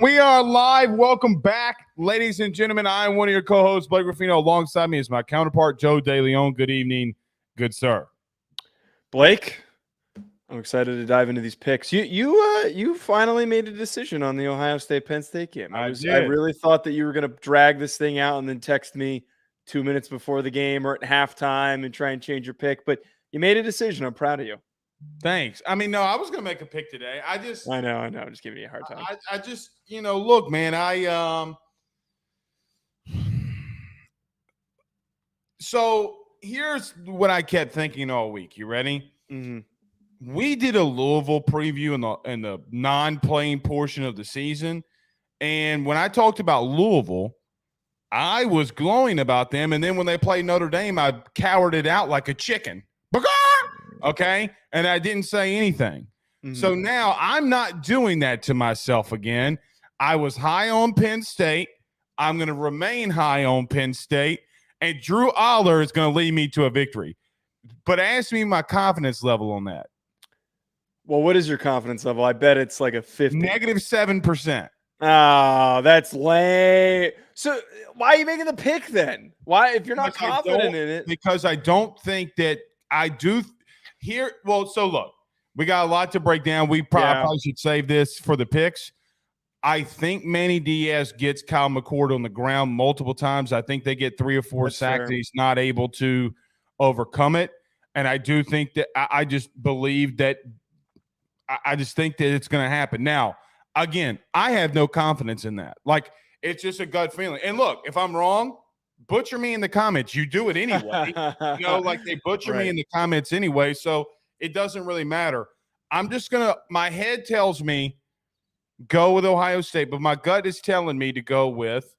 We are live. Welcome back, ladies and gentlemen. I am one of your co-hosts, Blake Ruffino. Alongside me is my counterpart, Joe DeLeone. Good evening, good sir. Blake, I'm excited to dive into these picks. You finally made a decision on the Ohio State-Penn State game. I really thought that you were going to drag this thing out and then text me 2 minutes before the game or at halftime and try and change your pick, but you made a decision. I'm proud of you. Thanks. I mean, no, I was going to make a pick today. I know. I'm just giving you a hard time. I just, look, man, so here's what I kept thinking all week. You ready? Mm-hmm. We did a Louisville preview in the non-playing portion of the season. And when I talked about Louisville, I was glowing about them. And then when they played Notre Dame, I cowered it out like a chicken. Okay? And I didn't say anything. Mm-hmm. So now I'm not doing that to myself again. I was high on Penn State. I'm going to remain high on Penn State. And Drew Aller is going to lead me to a victory. But ask me my confidence level on that. Well, what is your confidence level? I bet it's like a 50. -7%. Oh, that's lame. So why are you making the pick then? Why, if you're not confident in it? Because I don't think that I do here. Well, so look, we got a lot to break down. We probably should save this for the picks. I think Manny Diaz gets Kyle McCord on the ground multiple times. I think they get 3 or 4 sacks. And he's not able to overcome it. And I do think that I just believe that I just think that it's going to happen. Now, again, I have no confidence in that. Like, it's just a gut feeling. And look, if I'm wrong, butcher me in the comments. You do it anyway. Like they butcher me in the comments anyway. So it doesn't really matter. I'm just going to – my head tells me go with Ohio State, but my gut is telling me to go with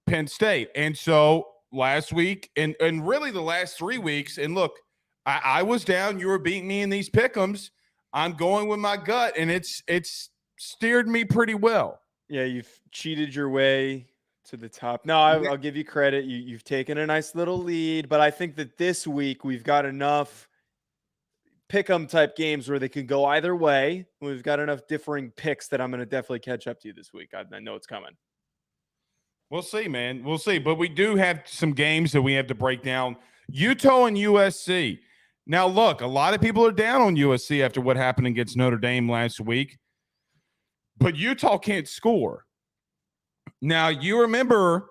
Penn State. And so last week and really the last 3 weeks, and look, I was down. You were beating me in these pick'ems. I'm going with my gut, and it's steered me pretty well. Yeah, you've cheated your way to the top. No, I'll give you credit. You've taken a nice little lead, but I think that this week we've got enough pick-em type games where they can go either way. We've got enough differing picks that I'm going to definitely catch up to you this week. I know it's coming. We'll see, man. We'll see. But we do have some games that we have to break down. Utah and USC. Now, look, a lot of people are down on USC after what happened against Notre Dame last week. But Utah can't score. Now, you remember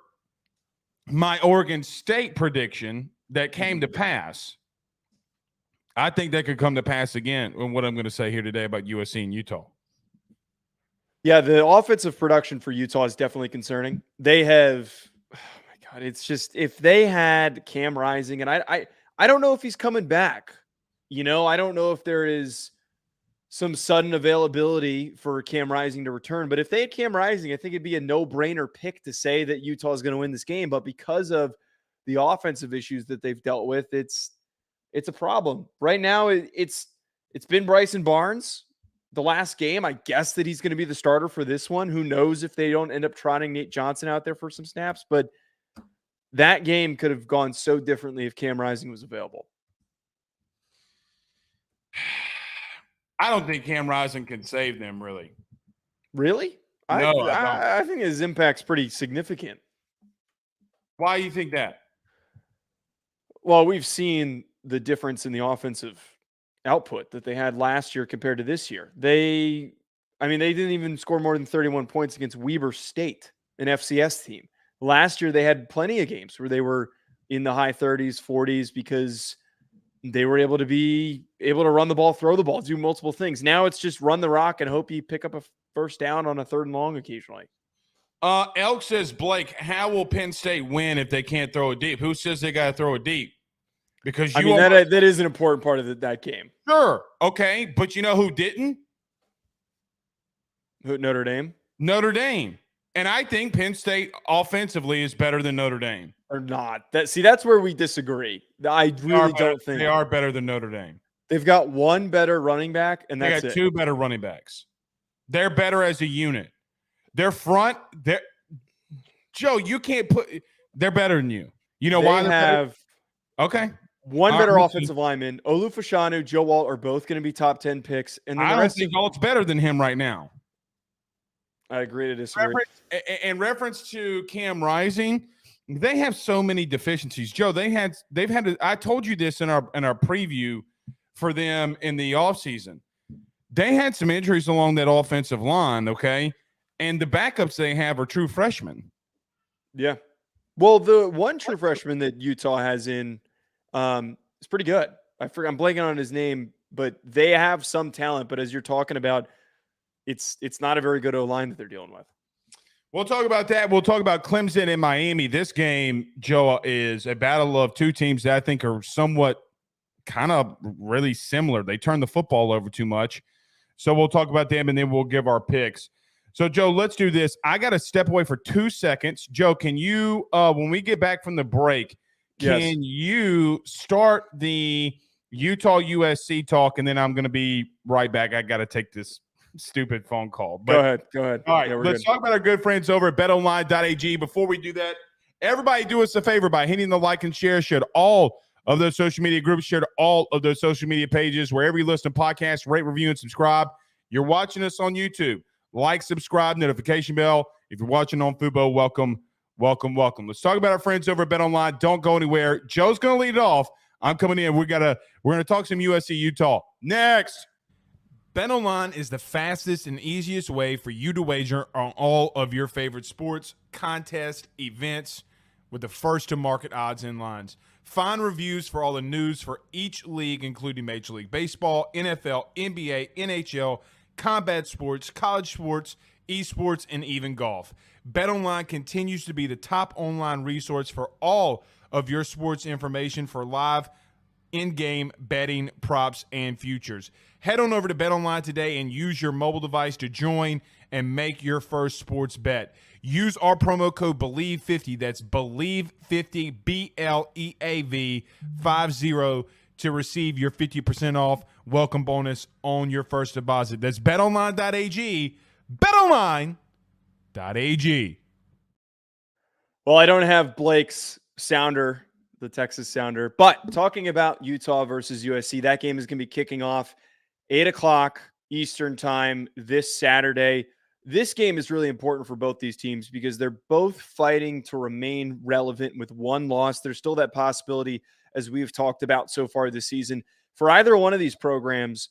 my Oregon State prediction that came to pass. I think that could come to pass again in what I'm going to say here today about USC and Utah. Yeah, the offensive production for Utah is definitely concerning. They have – oh, my God, it's just – if they had Cam Rising, and I don't know if he's coming back. I don't know if there is some sudden availability for Cam Rising to return. But if they had Cam Rising, I think it'd be a no-brainer pick to say that Utah is going to win this game. But because of the offensive issues that they've dealt with, it's a problem. Right now, it's been Bryson Barnes. The last game, I guess that he's going to be the starter for this one. Who knows if they don't end up trotting Nate Johnson out there for some snaps. But that game could have gone so differently if Cam Rising was available. I don't think Cam Rising can save them, really. Really? No, I think his impact's pretty significant. Why do you think that? Well, we've seen the difference in the offensive output that they had last year compared to this year. They didn't even score more than 31 points against Weber State, an FCS team. Last year, they had plenty of games where they were in the high 30s, 40s because they were able to run the ball, throw the ball, do multiple things. Now it's just run the rock and hope you pick up a first down on a 3rd and long occasionally. Elk says, Blake, how will Penn State win if they can't throw it deep? Who says they got to throw it deep? Because that is an important part of that game. Sure. Okay. But you know who didn't? Notre Dame? Notre Dame. And I think Penn State offensively is better than Notre Dame. Or not. That's where we disagree. I really don't think they are better than Notre Dame. They've got one better running back, and that's it. They got 2 better running backs. They're better as a unit. Their front, Joe, you can't put – they're better than you. You know why? They have okay. One better offensive lineman. Olu Fashanu, Joe Alt are both going to be top 10 picks. And then I don't think Alt's better than him right now. I agree to disagree. In reference to Cam Rising, they have so many deficiencies. Joe, they've had I told you this in our preview for them in the offseason. They had some injuries along that offensive line, okay? And the backups they have are true freshmen. Yeah. Well, the one true freshman that Utah has in is pretty good. I'm blanking on his name, but they have some talent. But as you're talking about, it's not a very good O-line that they're dealing with. We'll talk about that. We'll talk about Clemson and Miami. This game, Joe, is a battle of two teams that I think are somewhat kind of really similar. They turn the football over too much. So we'll talk about them, and then we'll give our picks. So, Joe, let's do this. I got to step away for 2 seconds. Joe, can you, when we get back from the break, can you start the Utah USC talk, and then I'm going to be right back. I got to take this stupid phone call. But, Go ahead. All right, let's talk about our good friends over at betonline.ag. Before we do that, everybody do us a favor by hitting the like and share. Share all of those social media groups, share to all of those social media pages, wherever you listen to podcasts, rate, review, and subscribe. You're watching us on YouTube. Like, subscribe, notification bell. If you're watching on Fubo, welcome. Let's talk about our friends over at BetOnline. Don't go anywhere. Joe's going to lead it off. I'm coming in. We're going to talk some USC Utah next. BetOnline is the fastest and easiest way for you to wager on all of your favorite sports, contests, events with the first-to-market odds and lines. Find reviews for all the news for each league, including Major League Baseball, NFL, NBA, NHL, combat sports, college sports, esports, and even golf. BetOnline continues to be the top online resource for all of your sports information for live in-game betting, props, and futures. Head on over to BetOnline today and use your mobile device to join and make your first sports bet. Use our promo code BELIEVE50, that's BELIEVE50, BLEAV 50, to receive your 50% off welcome bonus on your first deposit. That's betonline.ag, betonline.ag. Well, I don't have Blake's sounder, the Texas sounder, but talking about Utah versus USC, that game is going to be kicking off 8 o'clock Eastern time this Saturday. This game is really important for both these teams because they're both fighting to remain relevant with one loss. There's still that possibility, as we've talked about so far this season, for either one of these programs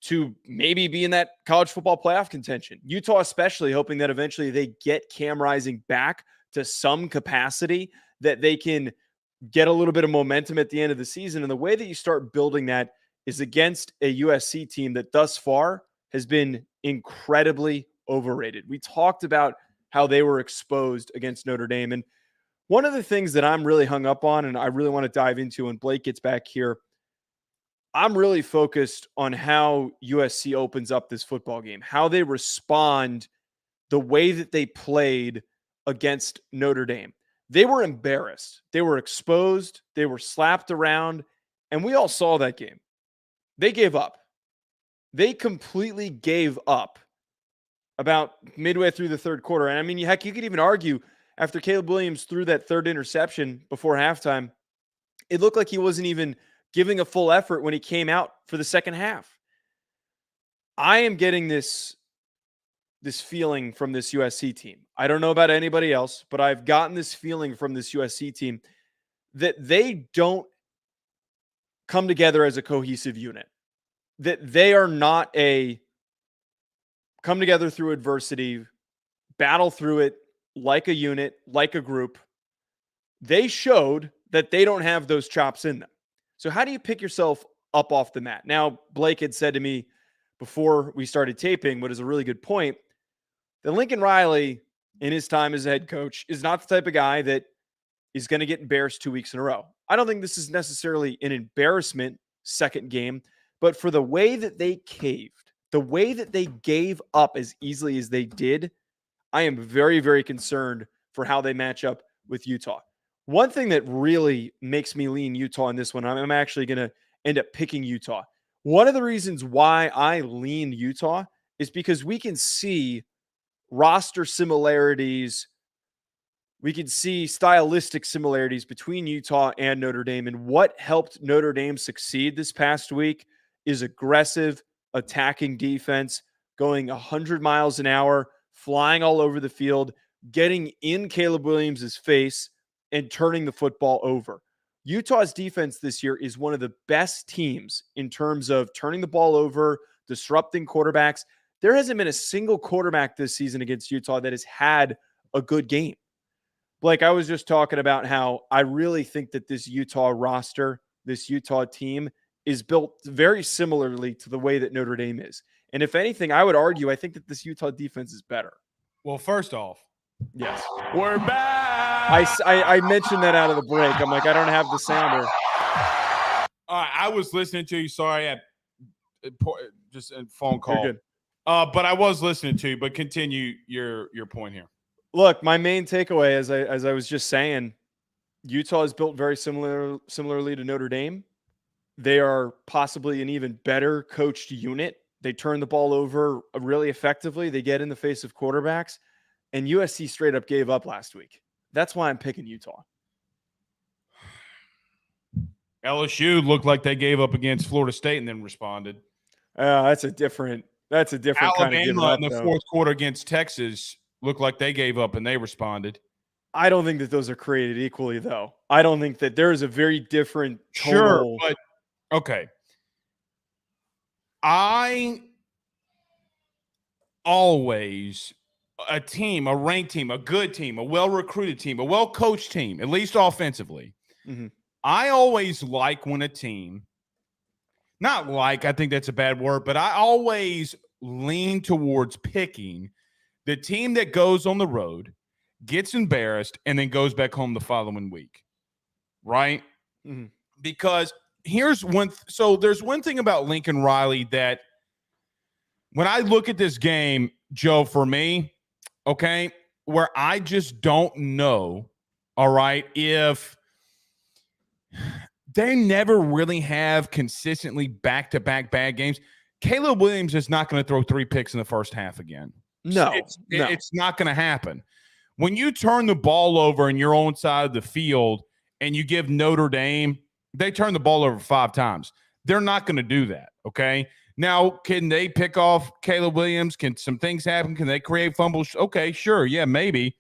to maybe be in that college football playoff contention. Utah especially hoping that eventually they get Cam Rising back to some capacity, that they can get a little bit of momentum at the end of the season. And the way that you start building that is against a USC team that thus far has been incredibly overrated. We talked about how they were exposed against Notre Dame. And one of the things that I'm really hung up on, and I really want to dive into when Blake gets back here, I'm really focused on how USC opens up this football game, how they respond, the way that they played against Notre Dame. They were embarrassed. They were exposed. They were slapped around. And we all saw that game. They gave up. They completely gave up about midway through the third quarter. And I mean, heck, you could even argue after Caleb Williams threw that third interception before halftime, it looked like he wasn't even giving a full effort when he came out for the second half. I am getting this feeling from this USC team. I don't know about anybody else, but I've gotten this feeling from this USC team that they don't come together as a cohesive unit, that they are not a come together through adversity, battle through it like a unit, like a group. They showed that they don't have those chops in them. So how do you pick yourself up off the mat? Now, Blake had said to me before we started taping, what is a really good point, that Lincoln Riley, in his time as a head coach, is not the type of guy that is going to get embarrassed 2 weeks in a row. I don't think this is necessarily an embarrassment second game, but for the way that they caved, the way that they gave up as easily as they did, I am very, very concerned for how they match up with Utah. One thing that really makes me lean Utah in this one, I'm actually going to end up picking Utah. One of the reasons why I lean Utah is because we can see roster similarities. We can see stylistic similarities between Utah and Notre Dame. And what helped Notre Dame succeed this past week is aggressive attacking defense, going 100 miles an hour, flying all over the field, getting in Caleb Williams' face, and turning the football over. Utah's defense this year is one of the best teams in terms of turning the ball over, disrupting quarterbacks. There hasn't been a single quarterback this season against Utah that has had a good game. Blake, I was just talking about how I really think that this Utah roster, this Utah team, is built very similarly to the way that Notre Dame is. And if anything, I would argue, I think that this Utah defense is better. Well, first off, yes, we're back. I mentioned that out of the break. I'm like, I don't have the sounder. All right, I was listening to you. Sorry, I just a phone call. You're good. But I was listening to you. But continue your point here. Look, my main takeaway, as I was just saying, Utah is built very similarly to Notre Dame. They are possibly an even better coached unit. They turn the ball over really effectively. They get in the face of quarterbacks. And USC straight up gave up last week. That's why I'm picking Utah. LSU looked like they gave up against Florida State and then responded. That's a different Alabama kind of giving up, in the fourth quarter against Texas looked like they gave up and they responded. I don't think that those are created equally, though. I don't think that there is a very different tonal. Sure, but okay. I always a team, a ranked team, a good team, a well-recruited team, a well-coached team, at least offensively. Mm-hmm. I always like when a team, not like, I think that's a bad word, but I always lean towards picking the team that goes on the road, gets embarrassed, and then goes back home the following week. Right? Mm-hmm. Because here's one. So there's one thing about Lincoln Riley that when I look at this game, Joe, for me, okay, where I just don't know, all right, if they never really have consistently back-to-back bad games. Caleb Williams is not going to throw 3 picks in the first half again. No, it's not going to happen. When you turn the ball over in your own side of the field and you give Notre Dame, they turn the ball over 5 times. They're not going to do that, okay? Now, can they pick off Caleb Williams? Can some things happen? Can they create fumbles? Okay, sure, yeah, maybe,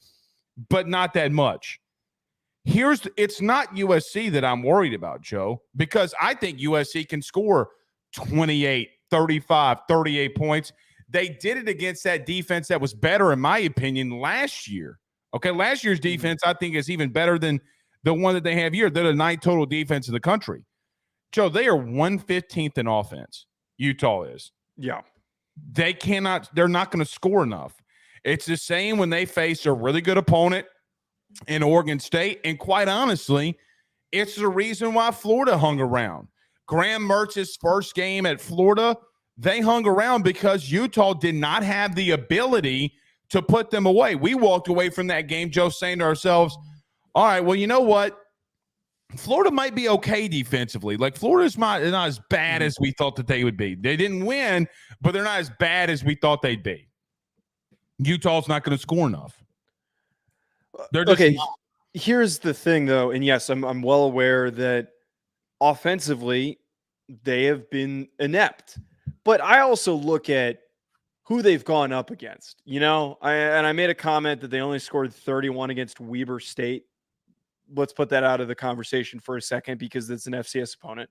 but not that much. It's not USC that I'm worried about, Joe, because I think USC can score 28, 35, 38 points. They did it against that defense that was better, in my opinion, last year. Okay, last year's defense, I think, is even better than the one that they have here. They're the 9th total defense in the country. Joe, they are 115th in offense. Utah is. Yeah. They're not going to score enough. It's the same when they face a really good opponent in Oregon State. And quite honestly, it's the reason why Florida hung around. Graham Mertz's first game at Florida, they hung around because Utah did not have the ability to put them away. We walked away from that game, Joe, saying to ourselves, all right, well, you know what? Florida might be okay defensively. Like, Florida's not as bad as we thought that they would be. They didn't win, but they're not as bad as we thought they'd be. Utah's not going to score enough. Okay, here's the thing, though, and yes, I'm well aware that offensively they have been inept. But I also look at who they've gone up against. You know, I made a comment that they only scored 31 against Weber State. Let's put that out of the conversation for a second because it's an FCS opponent.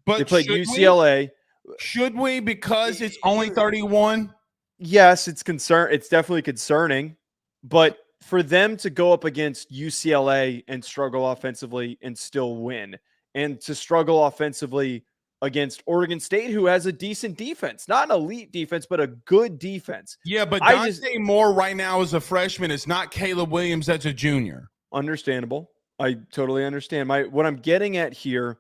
But they played UCLA. Should we? Because it's only 31? Yes, it's definitely concerning. But for them to go up against UCLA and struggle offensively and still win, and to struggle offensively against Oregon State, who has a decent defense, not an elite defense, but a good defense. Yeah, but Dante Moore right now is a freshman. It's not Caleb Williams that's a junior. Understandable. I totally understand. What I'm getting at here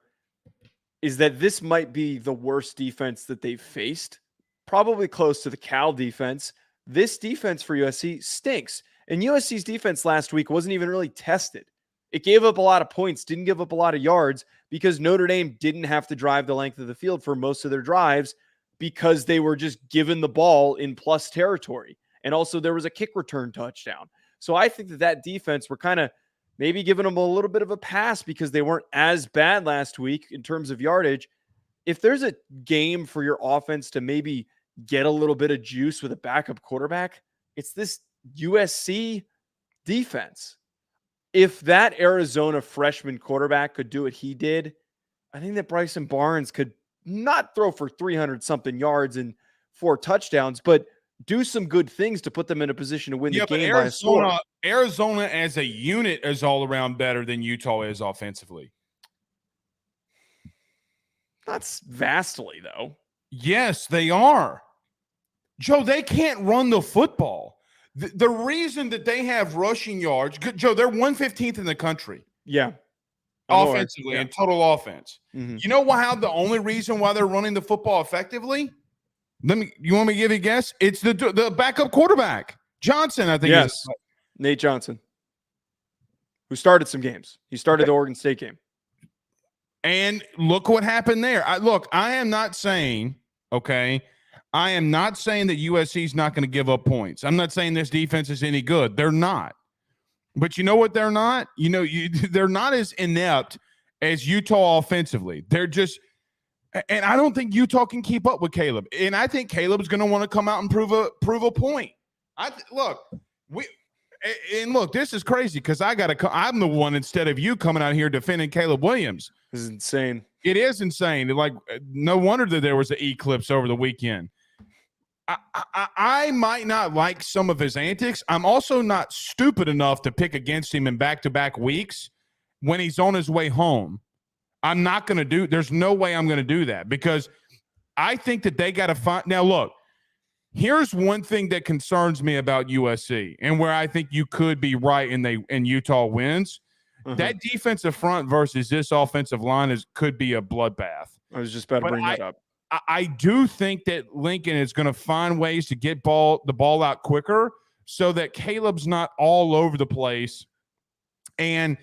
is that this might be the worst defense that they've faced, probably close to the Cal defense. This defense for USC stinks. And USC's defense last week wasn't even really tested. It gave up a lot of points, didn't give up a lot of yards because Notre Dame didn't have to drive the length of the field for most of their drives because they were just given the ball in plus territory. And also there was a kick return touchdown. So I think that defense were kind of maybe giving them a little bit of a pass because they weren't as bad last week in terms of yardage. If there's a game for your offense to maybe get a little bit of juice with a backup quarterback, it's this USC defense. If that Arizona freshman quarterback could do what he did, I think that Bryson Barnes could not throw for 300 something yards and 4 touchdowns, but do some good things to put them in a position to win the game by a score. Arizona as a unit is all around better than Utah is offensively. That's vastly, though. Yes, they are. Joe, they can't run the football. The reason that they have rushing yards, Joe, they're 115th in the country. Yeah. Offensively and total offense. Mm-hmm. You know how the only reason why they're running the football effectively? You want me to give you a guess? It's the backup quarterback, Johnson, I think. Yes, Nate Johnson, who started some games. He started the Oregon State game. And look what happened there. I am not saying, okay, I am not saying that USC is not going to give up points. I'm not saying this defense is any good. They're not. But you know what they're not? They're not as inept as Utah offensively. They're just – and I don't think Utah can keep up with Caleb. And I think Caleb's going to want to come out and prove a point. Look, this is crazy because I'm the one instead of you coming out here defending Caleb Williams. This is insane. It is insane. Like, no wonder that there was an eclipse over the weekend. I might not like some of his antics. I'm also not stupid enough to pick against him in back-to-back weeks when he's on his way home. I'm not going to there's no way I'm going to do that because I think that they got to find – now, look, here's one thing that concerns me about USC and where I think you could be right and Utah wins. That defensive front versus this offensive line could be a bloodbath. I was just about to bring that up. I do think that Lincoln is going to find ways to get the ball out quicker so that Caleb's not all over the place. And,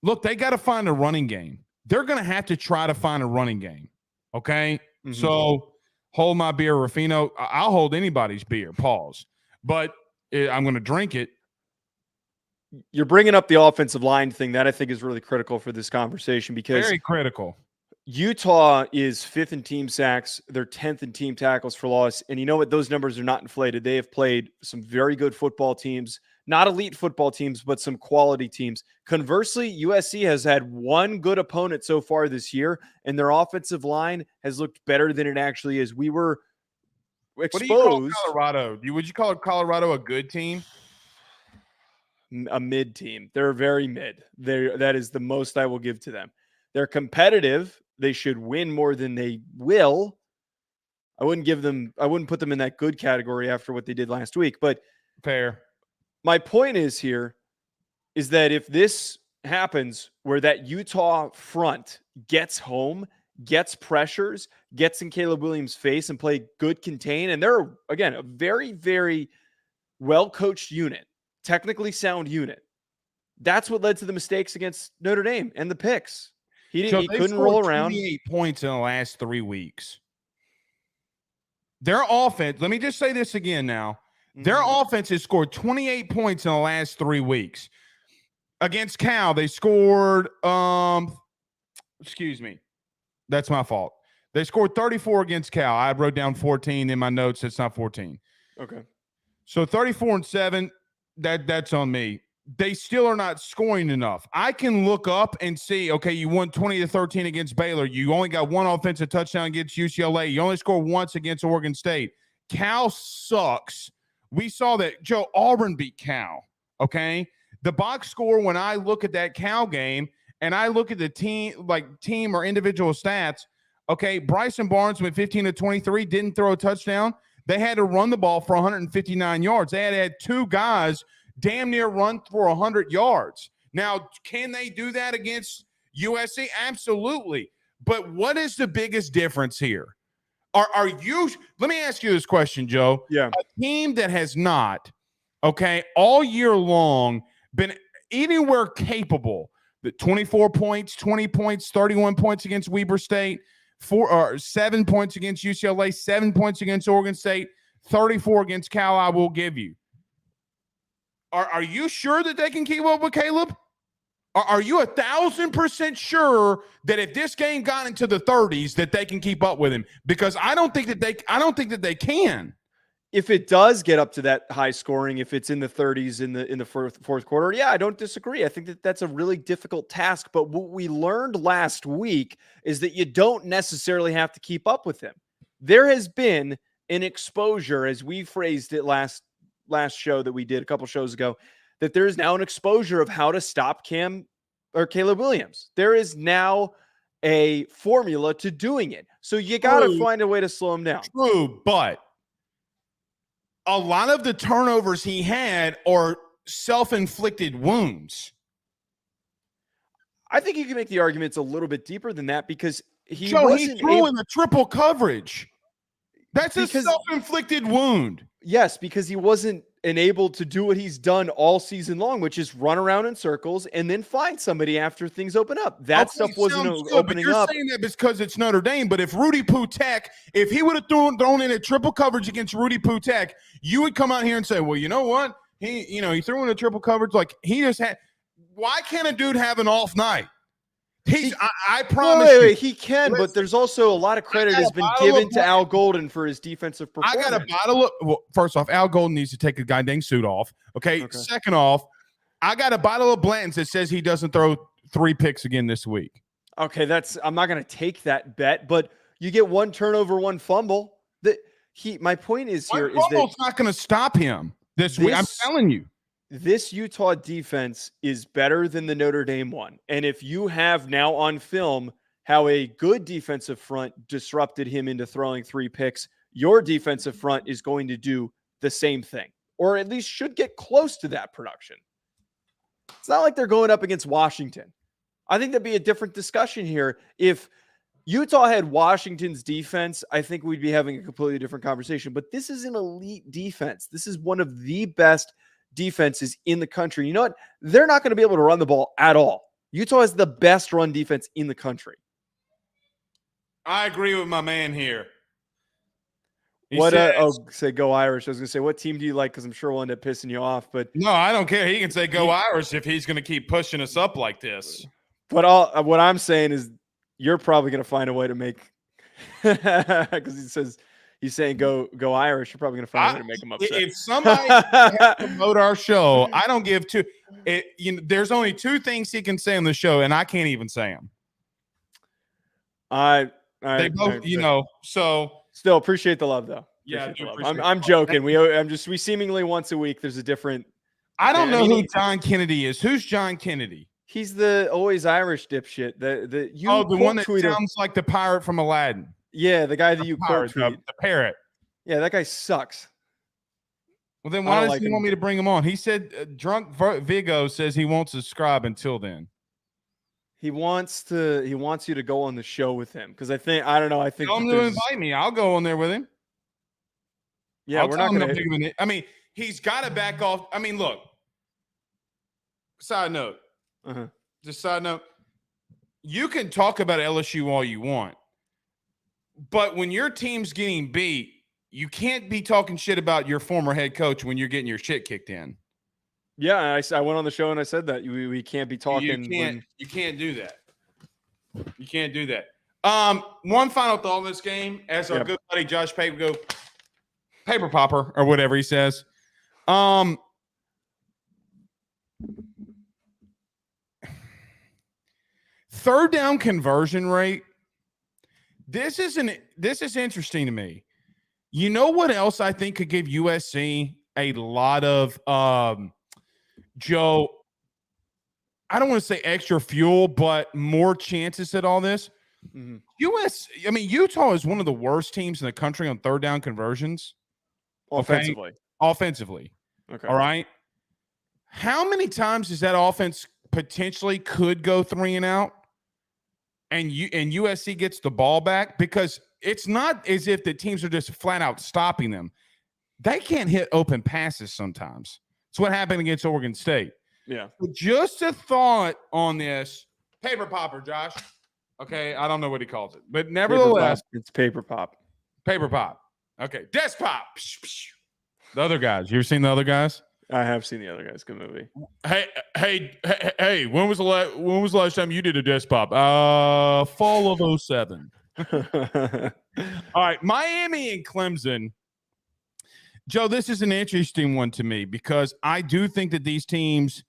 look, they got to find a running game. They're going to have to try to find a running game, okay? Mm-hmm. So hold my beer, Ruffino. I'll hold anybody's beer, pause. But I'm going to drink it. You're bringing up the offensive line thing. That I think is really critical for this conversation because very critical. Utah is 5th in team sacks. They're 10th in team tackles for loss. And you know what? Those numbers are not inflated. They have played some very good football teams, not elite football teams, but some quality teams. Conversely, USC has had one good opponent so far this year, and their offensive line has looked better than it actually is. We were exposed. What do you call Colorado? Would you call Colorado a good team? A mid team. They're very mid. That is the most I will give to them. They're competitive. They should win more than they will. I wouldn't put them in that good category after what they did last week, but fair. My point is that if this happens where that Utah front gets home, gets pressures, gets in Caleb Williams' face and play good contain, and they're, again, a very, very well-coached unit, technically sound unit. That's what led to the mistakes against Notre Dame and the picks. He couldn't roll around. 28 points in the last 3 weeks. Their offense, let me just say this again now. Their offense has scored 28 points in the last 3 weeks. Against Cal, they scored, excuse me. That's my fault. They scored 34 against Cal. I wrote down 14 in my notes. It's not 14. Okay. So 34-7, that's on me. They still are not scoring enough. I can look up and see, okay, you won 20-13 against Baylor. You only got one offensive touchdown against UCLA. You only scored once against Oregon State. Cal sucks. We saw that. Joe, Auburn beat Cal, okay? The box score, when I look at that Cal game and I look at the team or individual stats, okay, Bryson Barnes went 15-23, didn't throw a touchdown. They had to run the ball for 159 yards. They had 2 guys damn near run for 100 yards. Now, can they do that against USC? Absolutely. But what is the biggest difference here? Are you – let me ask you this question, Joe. Yeah. A team that has not, okay, all year long been anywhere capable, the 24 points, 20 points, 31 points against Weber State, 7 points against UCLA, 7 points against Oregon State, 34 against Cal, I will give you. Are you sure that they can keep up with Caleb? Are you 1,000% sure that if this game got into the 30s that they can keep up with him? Because I don't think that they can. if it does get up to that high scoring, if it's in the 30s in the fourth quarter, yeah, I don't disagree. I think that that's a really difficult task. But what we learned last week is that you don't necessarily have to keep up with him. There has been an exposure, as we phrased it last show that we did a couple shows ago, that there is now an exposure of how to stop Caleb Williams. There is now a formula to doing it. So you got to find a way to slow him down. True, but a lot of the turnovers he had are self-inflicted wounds. I think you can make the argument it's a little bit deeper than that because he threw in the triple coverage. That's a self-inflicted wound. Yes, because he wasn't enabled to do what he's done all season long, which is run around in circles and then find somebody after things open up. That stuff wasn't opening you're up. You're saying that because it's Notre Dame, but if Rudy Putek, if he would have thrown in a triple coverage against Rudy Putek, you would come out here and say, well, you know what? He threw in a triple coverage like he just had. Why can't a dude have an off night? I promise you. He can, but there's also a lot of credit has been given to Al Golden for his defensive performance. I got a bottle of, well, first off, Al Golden needs to take a goddamn suit off. Okay. Second off, I got a bottle of Blanton's that says he doesn't throw 3 picks again this week. Okay, I'm not going to take that bet, but you get 1 turnover, 1 fumble. My point is here is that fumble's not going to stop him this week. I'm telling you. This Utah defense is better than the Notre Dame one. And if you have now on film how a good defensive front disrupted him into throwing 3 picks, your defensive front is going to do the same thing, or at least should get close to that production. It's not like they're going up against Washington. I think that'd be a different discussion here. If Utah had Washington's defense, I think we'd be having a completely different conversation. But this is an elite defense. This is one of the best defenses in the country. You know what? They're not going to be able to run the ball at all. Utah has the best run defense in the country. I agree with my man here. Say go Irish. I was going to say, what team do you like? Because I'm sure we'll end up pissing you off. But no, I don't care. He can say go Irish if he's going to keep pushing us up like this. But what I'm saying is you're probably going to find a way to make because he's saying go Irish. You're probably going to find a way to make him upset. If somebody has to promote our show, I don't give two. There's only 2 things he can say on the show, and I can't even say them. They both, so still appreciate the love though. Yeah, I'm joking. We seemingly once a week. There's a different. I don't know who John Kennedy is. Who's John Kennedy? He's the always Irish dipshit. The one that sounds like the pirate from Aladdin. Yeah, the guy that you quote tweet. The parrot. Yeah, that guy sucks. Well, then why does he want me to bring him on? He said drunk Vigo says he won't subscribe until then. He wants you to go on the show with him because I think Tell him to invite me. I'll go on there with him. Yeah, we're not going to. I mean, he's got to back off. I mean, look. Side note. Just side note. You can talk about LSU all you want, but when your team's getting beat, you can't be talking shit about your former head coach when you're getting your shit kicked in. Yeah, I went on the show and I said that we can't be talking. You can't do that. You can't do that. One final thought on this game, as our good buddy Josh Paper Popper or whatever he says. Third down conversion rate. This is interesting to me. You know what else I think could give USC a lot of Joe, I don't want to say extra fuel, but more chances at all this. Utah is one of the worst teams in the country on third down conversions. Offensively. Okay. All right. How many times is that offense potentially could go 3 and out and USC gets the ball back? Because it's not as if the teams are just flat out stopping them. They can't hit open passes sometimes. It's what happened against Oregon State. Yeah. So just a thought on this. Paper popper, Josh. Okay, I don't know what he calls it. But nevertheless. It's paper pop. Paper pop. Okay. Desk pop. The other guys. You ever seen the other guys? I have seen the other guys. Good movie. Hey, when was the last time you did a desk pop? Fall of 07. All right, Miami and Clemson. Joe, this is an interesting one to me because I do think that these teams,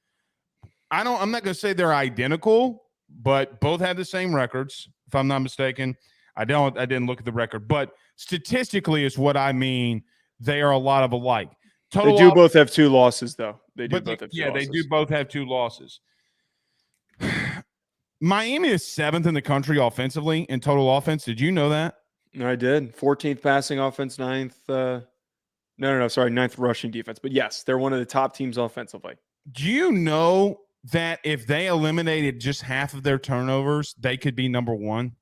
I'm not going to say they're identical, but both have the same records, if I'm not mistaken. I didn't look at the record, but statistically is what I mean. They are a lot of alike. They do both have 2 losses, though. They do both have 2 losses. Miami is 7th in the country offensively in total offense. Did you know that? I did. 14th passing offense, 9th. Sorry, 9th rushing defense. But yes, they're one of the top teams offensively. Do you know that if they eliminated just half of their turnovers, they could be number 1?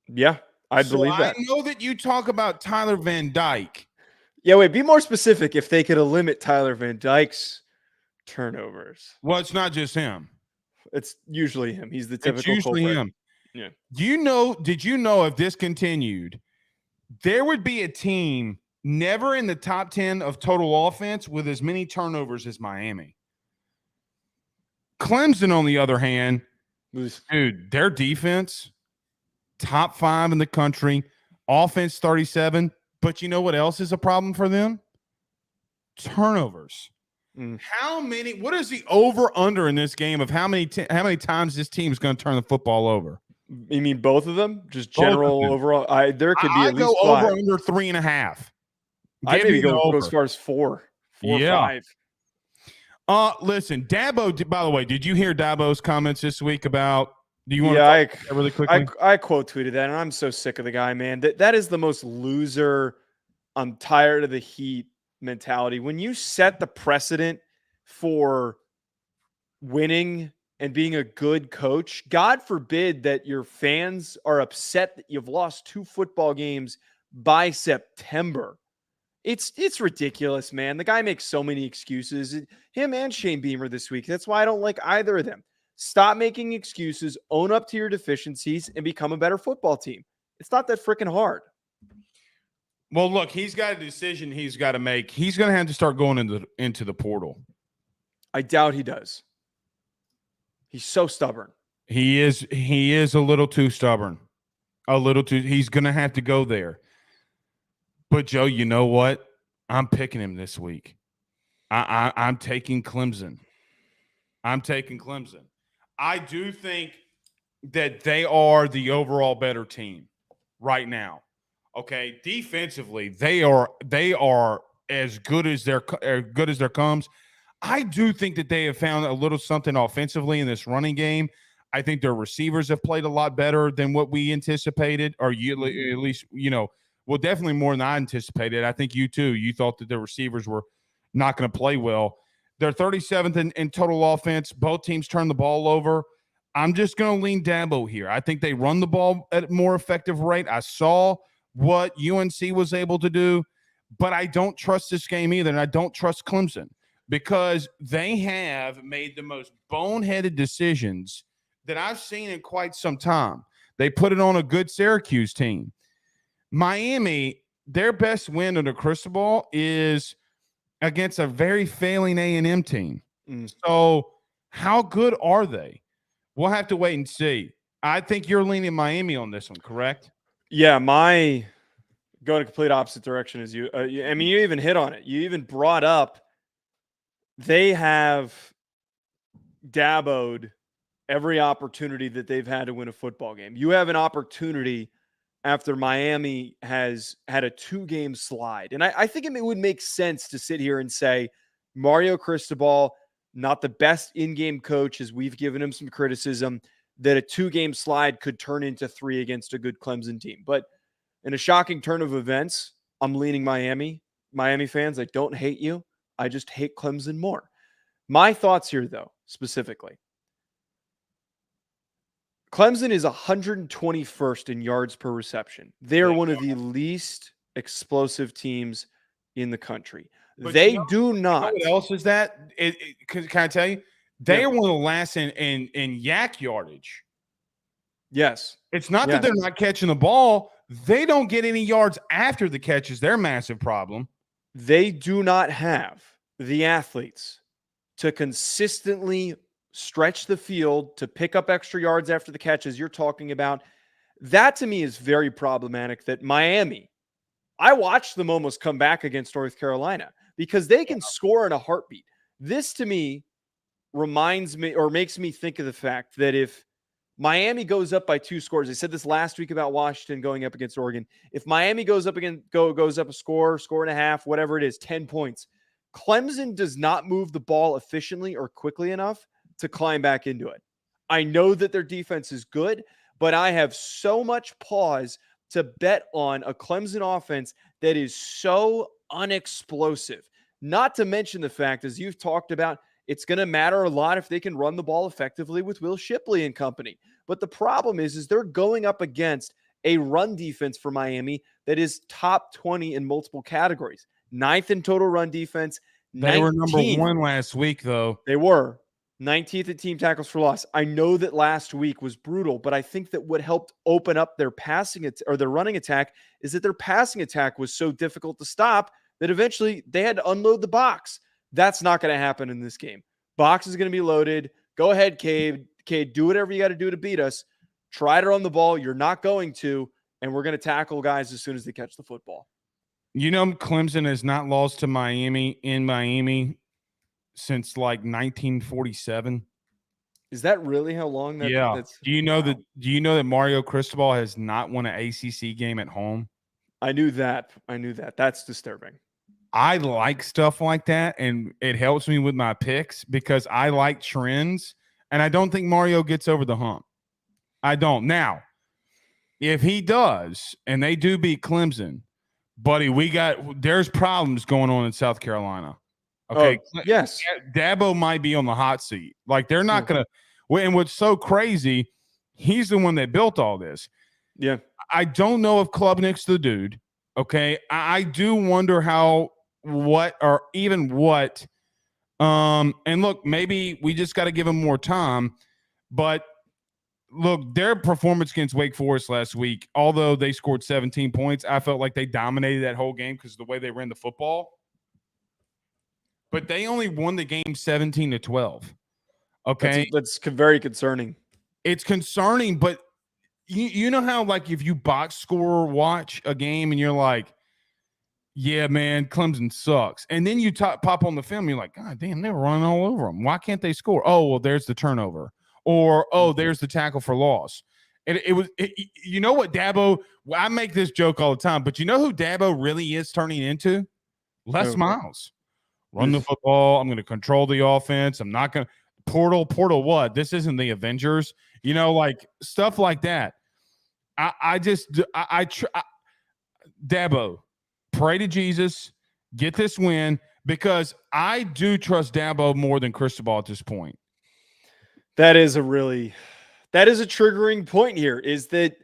Yeah, I believe that. I know that you talk about Tyler Van Dyke. Yeah, wait, be more specific. If they could limit Tyler Van Dyke's turnovers. Well, it's not just him. It's usually him. He's the typical It's usually culprit. him. Yeah. Did you know if this continued, there would be a team never in the top 10 of total offense with as many turnovers as Miami? Clemson, on the other hand, dude, their defense, top 5 in the country, offense 37. But you know what else is a problem for them? Turnovers. What is the over-under in this game of how many times this team is going to turn the football over? You mean both of them? Just general overall? There could be at least go 5. over under 3.5. I'd maybe go as far as 4 or 5. Listen, Dabo, by the way, did you hear Dabo's comments this week about – do you want to talk really quickly? I quote tweeted that, and I'm so sick of the guy, man. That is the most loser, I'm tired of the heat mentality. When you set the precedent for winning and being a good coach, God forbid that your fans are upset that you've lost 2 football games by September. It's ridiculous, man. The guy makes so many excuses. Him and Shane Beamer this week. That's why I don't like either of them. Stop making excuses, own up to your deficiencies, and become a better football team. It's not that freaking hard. Well, look, he's got a decision he's got to make. He's going to have to start going into the portal. I doubt he does. He's so stubborn. He is a little too stubborn. He's going to have to go there. But, Joe, you know what? I'm picking him this week. I'm taking Clemson. I do think that they are the overall better team right now. Okay, defensively, they are as good as their comes. I do think that they have found a little something offensively in this running game. I think their receivers have played a lot better than what we anticipated, or at least, well, definitely more than I anticipated. I think you too. You thought that the receivers were not going to play well. They're 37th in total offense. Both teams turn the ball over. I'm just going to lean Dabo here. I think they run the ball at a more effective rate. I saw what UNC was able to do, but I don't trust this game either, and I don't trust Clemson because they have made the most boneheaded decisions that I've seen in quite some time. They put it on a good Syracuse team. Miami, their best win under Cristobal is against a very failing A&M team. So how good are they? We'll have to wait and see. I think you're leaning Miami on this one, correct? Yeah, my going a complete opposite direction as you. I mean, you even hit on it. You even brought up they have daboed every opportunity that they've had to win a football game. You have an opportunity after Miami has had a 2-game slide. And I think it would make sense to sit here and say Mario Cristobal, not the best in-game coach, as we've given him some criticism, that a 2-game slide could turn into 3 against a good Clemson team. But in a shocking turn of events, I'm leaning Miami. Miami fans, I don't hate you. I just hate Clemson more. My thoughts here, though, specifically. Clemson is 121st in yards per reception. They're one of the least explosive teams in the country. But they do not. What else is that? Can I tell you? They are one of the last in yak yardage. Yes. It's not that they're not catching the ball. They don't get any yards after the catch is their massive problem. They do not have the athletes to consistently stretch the field, to pick up extra yards after the catches you're talking about. That to me is very problematic that Miami I watched them almost come back against North Carolina because they can score in a heartbeat. This to me reminds me or makes me think of the fact that if Miami goes up by 2 scores, I said this last week about Washington going up against Oregon. If Miami goes up goes up a score and a half, whatever it is, 10 points, Clemson does not move the ball efficiently or quickly enough to climb back into it. I know that their defense is good, but I have so much pause to bet on a Clemson offense that is so unexplosive. Not to mention the fact, as you've talked about, it's going to matter a lot if they can run the ball effectively with Will Shipley and company. But the problem is they're going up against a run defense for Miami that is top 20 in multiple categories. 9th in total run defense. They were number 1 last week, though. They were 19th in team tackles for loss. I know that last week was brutal, but I think that what helped open up their their running attack is that their passing attack was so difficult to stop that eventually they had to unload the box. That's not going to happen in this game. Box is going to be loaded. Go ahead, Cade. Cade, do whatever you got to do to beat us. Try to run the ball. You're not going to, and we're going to tackle guys as soon as they catch the football. You know, Clemson has not lost to Miami in Miami since like 1947. Is that really how long that? Yeah. That's, do you know that Mario Cristobal has not won an ACC game at home? I knew that. That's disturbing. I like stuff like that, and it helps me with my picks because I like trends, and I don't think Mario gets over the hump. I don't. Now, if he does, and they do beat Clemson, buddy, there's problems going on in South Carolina. Okay. Yes. Dabo might be on the hot seat. Like, they're not going to – and what's so crazy, he's the one that built all this. Yeah. I don't know if Klubnik's the dude, okay? I do wonder what. And look, maybe we just got to give him more time. But, look, their performance against Wake Forest last week, although they scored 17 points, I felt like they dominated that whole game because of the way they ran the football. But they only won the game 17-12. Okay? That's very concerning. It's concerning, but you know how, like, if you box score watch a game and you're like, yeah, man, Clemson sucks. And then you pop on the film, you're like, God damn, they were running all over them. Why can't they score? Oh, well, there's the turnover. Or, oh, there's the tackle for loss. And you know what Dabo, I make this joke all the time, but you know who Dabo really is turning into? Les Miles. Run the football. I'm going to control the offense. I'm not going to portal what? This isn't the Avengers. You know, like stuff like that. Dabo, pray to Jesus, get this win, because I do trust Dabo more than Cristobal at this point. That is a triggering point here, is that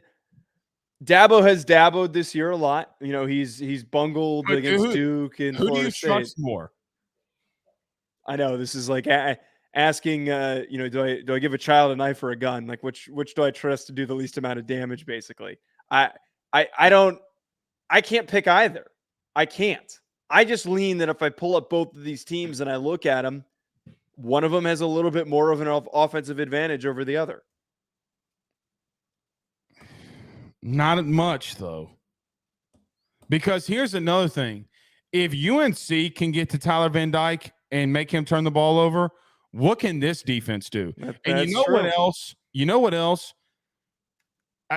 Dabo has dabbled this year a lot. You know, he's bungled against Duke and who Florida do you State. trust more? I know this is like asking, do I give a child a knife or a gun? Like which do I trust to do the least amount of damage? Basically, I can't pick either. I can't. I just lean that if I pull up both of these teams and I look at them, one of them has a little bit more of an offensive advantage over the other. Not much, though. Because here's another thing. If UNC can get to Tyler Van Dyke and make him turn the ball over, what can this defense do? And you know what else? You know what else?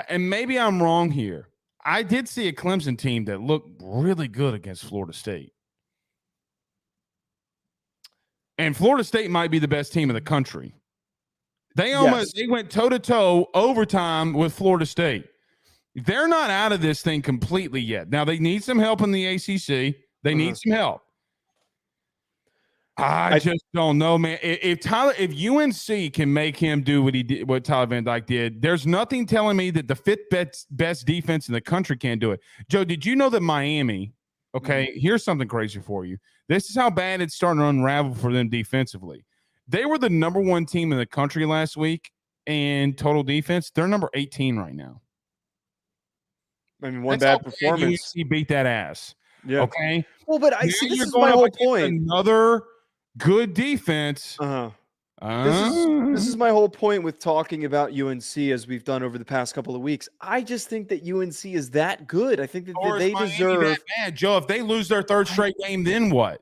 And maybe I'm wrong here. I did see a Clemson team that looked really good against Florida State. And Florida State might be the best team in the country. They went toe-to-toe overtime with Florida State. They're not out of this thing completely yet. Now, they need some help in the ACC. They need some help. I just don't know, man. If UNC can make him do what Tyler Van Dyke did, there's nothing telling me that the fifth best defense in the country can't do it. Joe, did you know that Miami? Okay, here's something crazy for you. This is how bad it's starting to unravel for them defensively. They were the number 1 team in the country last week in total defense. They're number 18 right now. I mean, one bad performance. UNC beat that ass. Yeah. Okay. Well, but this is my whole point. Another good defense. This is my whole point with talking about UNC as we've done over the past couple of weeks. I just think that UNC is that good. I think that they deserve that bad. Joe, if they lose their third straight game, then what?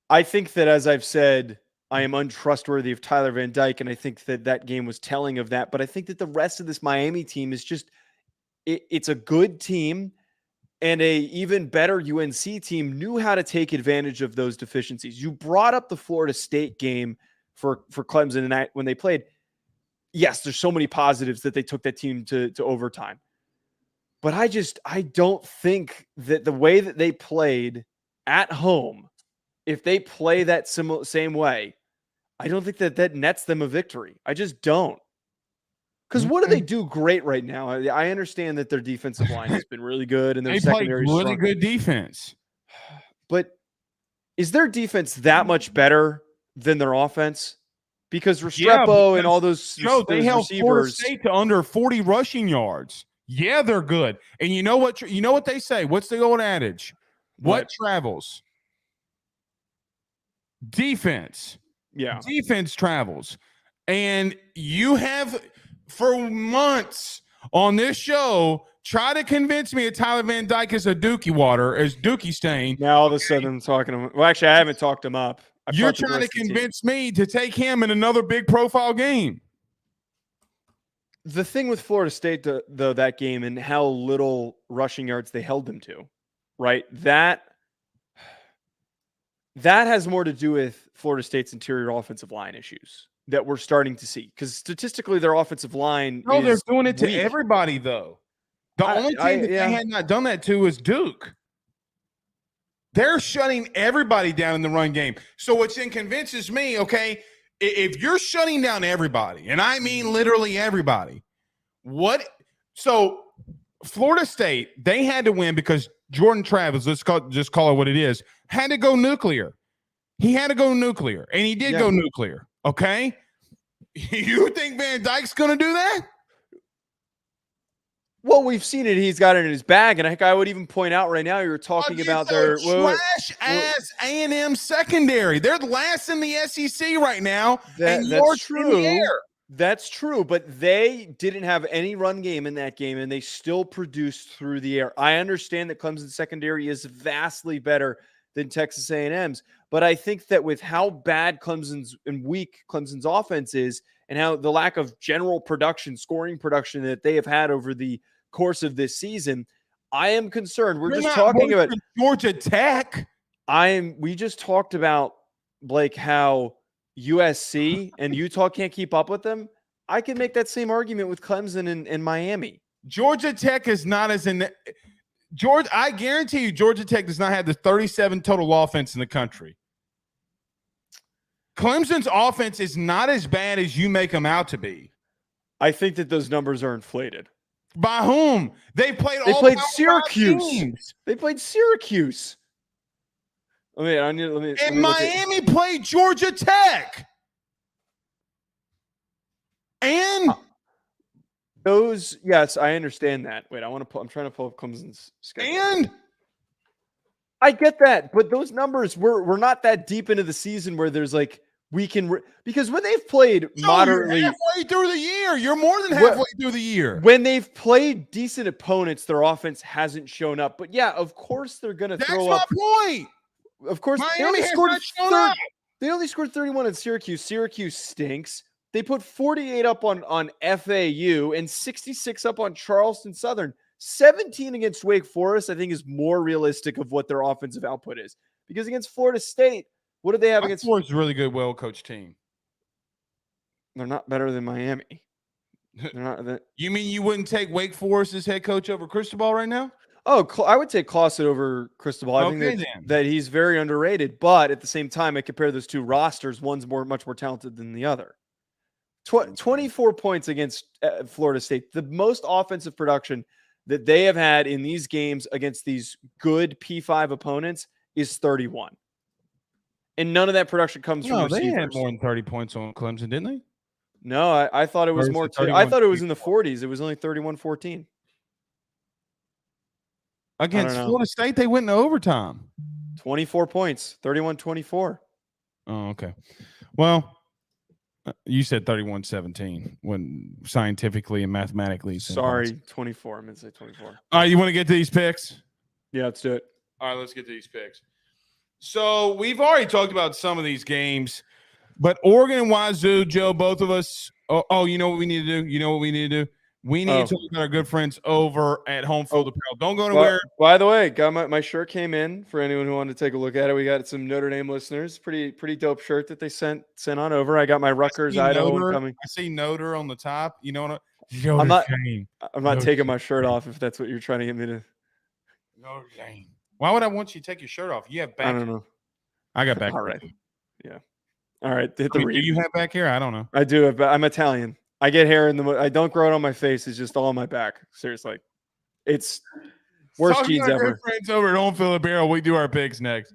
I think that, as I've said, I am untrustworthy of Tyler Van Dyke, and I think that game was telling of that. But I think that the rest of this Miami team is just it's a good team, and a even better UNC team knew how to take advantage of those deficiencies. You brought up the Florida State game for Clemson and when they played. Yes, there's so many positives that they took that team to overtime. But I don't think that the way that they played at home, if they play that same way, I don't think that nets them a victory. I just don't. Because what do they do great right now? I understand that their defensive line has been really good and their secondary play really good defense. But is their defense that much better than their offense? Because Restrepo and all those, they held receivers, Florida State to under 40 rushing yards. Yeah, they're good. And you know what? You know what they say? What's the old adage? What travels? Defense. Yeah. Defense travels. And you have, for months on this show, try to convince me that Tyler Van Dyke is a Dookie water, as Dookie stain. Now all of a sudden I'm talking to him. Well, actually, I haven't talked him up. You're trying to convince me to take him in another big profile game. The thing with Florida State, though, that game and how little rushing yards they held them to, right? That has more to do with Florida State's interior offensive line issues that we're starting to see. Because statistically, their offensive line they're doing it to everybody, though. The only team that they had not done that to is Duke. They're shutting everybody down in the run game. So what then convinces me, okay, if you're shutting down everybody, and I mean literally everybody, so Florida State, they had to win because Jordan Travis, just call it what it is, had to go nuclear. He had to go nuclear, and he did go nuclear, okay? You think Van Dyke's going to do that? Well, we've seen it. He's got it in his bag. And I would even point out right now, you were talking about their trash-ass A&M secondary. They're last in the SEC right now. That's true. That's true. But they didn't have any run game in that game, and they still produced through the air. I understand that Clemson's secondary is vastly better than Texas A&M's. But I think that with how bad Clemson's and weak Clemson's offense is, and how the lack of general production, scoring production that they have had over the course of this season, I am concerned. We're just talking about Georgia Tech. We just talked about, Blake, how USC and Utah can't keep up with them. I can make that same argument with Clemson and Miami. Georgia Tech is not as in Georgia. I guarantee you, Georgia Tech does not have the 37 total offense in the country. Clemson's offense is not as bad as you make them out to be. I think that those numbers are inflated. By whom? They played Syracuse. They played Syracuse. Miami played Georgia Tech. And those, yes, I understand that. Wait, I'm trying to pull up Clemson's schedule. And I get that, but those numbers we're not that deep into the season where there's like because when they've played moderately, you're halfway through the year, you're more than halfway through the year. When they've played decent opponents, their offense hasn't shown up. But yeah, of course they're going to throw up. That's my point. Of course, Miami they only scored 31 at Syracuse. Syracuse stinks. They put 48 up on FAU and 66 up on Charleston Southern. 17 against Wake Forest, I think, is more realistic of what their offensive output is. Because against Florida State, what do they have against? Florida's a really good, well-coached team. They're not better than Miami. They're not. You mean you wouldn't take Wake Forest as head coach over Cristobal right now? Oh, I would take Clausen over Cristobal. I think that he's very underrated. But at the same time, I compare those two rosters. One's much more talented than the other. 24 points against Florida State. The most offensive production that they have had in these games against these good P5 opponents is 31. And none of that production comes from receivers. They had more than 30 points on Clemson, didn't they? No, I thought it was more. I thought it was in the 40s. It was only 31-14. Against Florida State, they went into overtime. 24 points, 31-24. Oh, okay. Well, You said 31-17 when scientifically and mathematically. Sorry, 24. I'm going to say 24. All right, you want to get to these picks? Yeah, let's do it. All right, let's get to these picks. So we've already talked about some of these games, but Oregon and Wazoo, Joe, both of us. Oh, you know what we need to do? You know what we need to do? We need to talk about our good friends over at HomeField Apparel. Don't go anywhere. By the way, got my shirt came in for anyone who wanted to take a look at it. We got some Notre Dame listeners. Pretty dope shirt that they sent on over. I got my Rutgers Idaho one coming. I see Notre on the top. You know what? I'm not taking my shirt off if that's what you're trying to get me to. Notre Dame. Why would I want you to take your shirt off? You have back. I don't know. I got back. All right. Yeah. All right. Hit do you have back hair? I don't know. I do. I'm Italian. I get hair I don't grow it on my face. It's just all on my back. Seriously. It's worst jeans ever. Good friends over at HomeField Apparel. We do our picks next.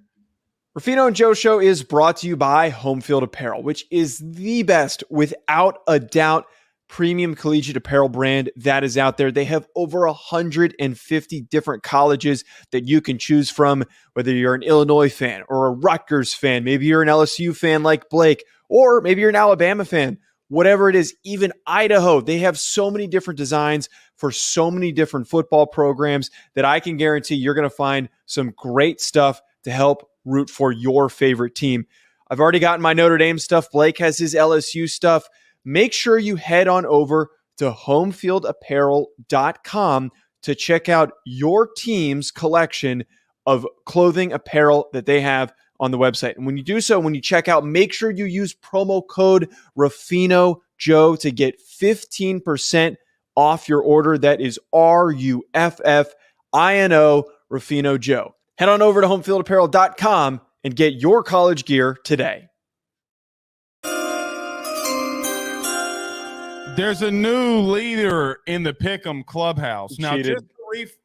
Ruffino and Joe Show is brought to you by HomeField Apparel, which is the best, without a doubt, premium collegiate apparel brand that is out there. They have over 150 different colleges that you can choose from, whether you're an Illinois fan or a Rutgers fan. Maybe you're an LSU fan like Blake, or maybe you're an Alabama fan. Whatever it is, even Idaho, they have so many different designs for so many different football programs that I can guarantee you're going to find some great stuff to help root for your favorite team. I've already gotten my Notre Dame stuff. Blake has his LSU stuff. Make sure you head on over to homefieldapparel.com to check out your team's collection of clothing apparel that they have on the website. And when you do so, when you check out, make sure you use promo code RuffinoJoe to get 15% off your order. That is RUFFINO, Ruffino Joe. Head on over to homefieldapparel.com and get your college gear today. There's a new leader in the Pick'em Clubhouse. Now, Cheated. just to